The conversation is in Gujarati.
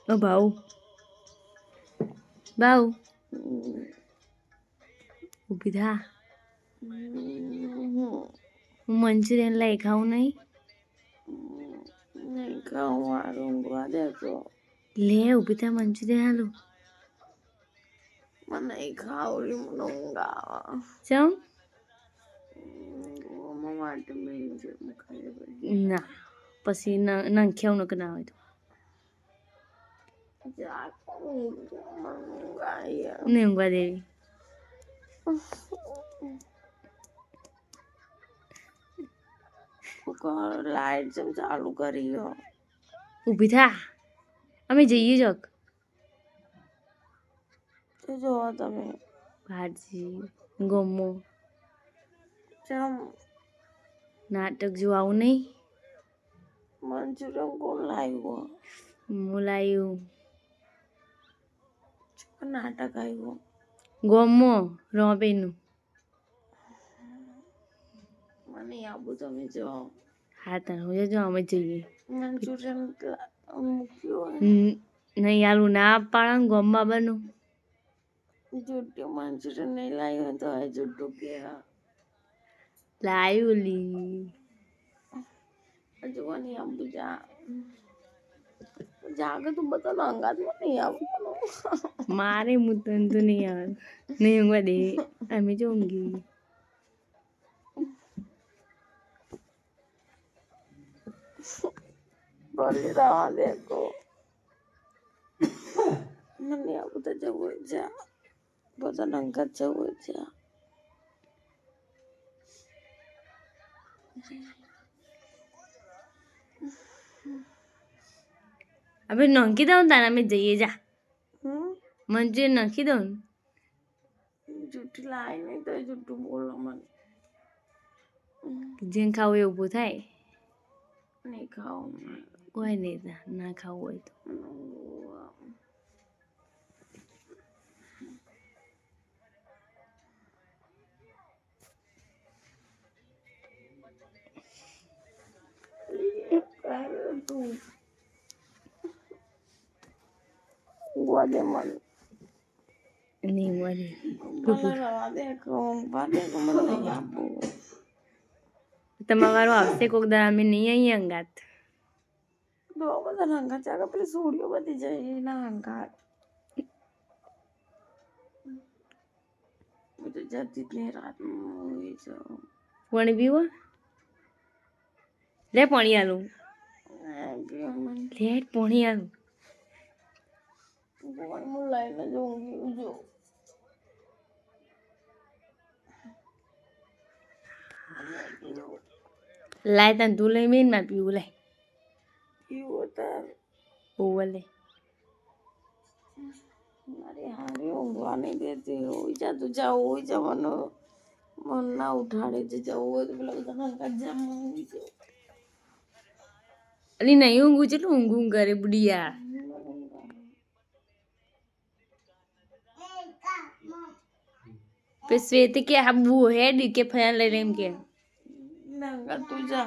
ભાવ ભાવ ઊભી થા હું મંચુરિયન લઈ ખાવું નહીં ખાઉં મારું ઊંઘવા દે તો લે ઊભી થા મંચુરિયન હાલું મને નહીં ખાવડી મને ઊંઘ આવે ચમ મમ્મા માટે મેં ખાઈ ના પછી નાખ્યાવું નક ના હોય તો નહીં ઊંઘવા દેવી લાઈટ જેમ ચાલુ કરી ઊભી થા અમે જઈએ જોક તો જોવો તમે ભાજી ગમો ચમ નાટક જોવા આવું નહીં મંચુરિયન કોણ લાવ્યું હું લાવ્યું નાટક આવ્યું ગમો રોબીનું મને આવું તમે જો હા તને હું જો અમે જઈએ મંચુરિયન મૂક્યું નહીં આલું ના પાડે ગમવા બનું જુટ્ટું મંચુરિયન નહીં લાવ્યું તો હવે જુટ્ટું કે લાવ્યું લી જોવાની આવું જાગે તું બધા અંગાતમાં નહીં આવવાનું મારે હું તો નહીં આવે નહીં ઊંઘવા દે અમે જો ઊંઘી ભલે રવા દે તો મને આવું તો જવું છે બધા અંગાત જવું છે હવે નાખી દઉં તારે અમે જઈએ જા મંચુરિયન નાખી દઉં જુઠ્ઠી લાવી નહીં તો જુઠ્ઠું બોલો મને જેને ખાવું એ ઊભું થાય નહીં ખાવું કોઈ નહીં ના ખાવું હોય તો વાદે મને નહીં મળે વાદે મને નહીં આપવું તમારો આવશે કોક દાર અમે નહીં અહીં અંગાત તો બધા હંગાત છે આગળ પેલી સોડીઓ બધી જાય એના હંગાત હું તો જતી જ નહીં રાતમાં પાણી પીવો લે પાણી આલું લે પાણી આલું હું લઈને જ ઊંઘી જો લાય તને તું લઈ મેન માં પીવું લે એવું તાર ઓવર લે મારે હારે ઊંઘવા નહીં દેતી હોય જા તું જાવ હોય જવાનું મન ના ઉઠાડે છે જવું હોય તો પેલા બધા હંગાત જામ ઊંઘી જાવ અલી નહીં ઊંઘું કેટલું ઊંઘું કરે બુડિયા पे श्वेत के हब्बू है डी के फैन ले रहे के नंगा तू जा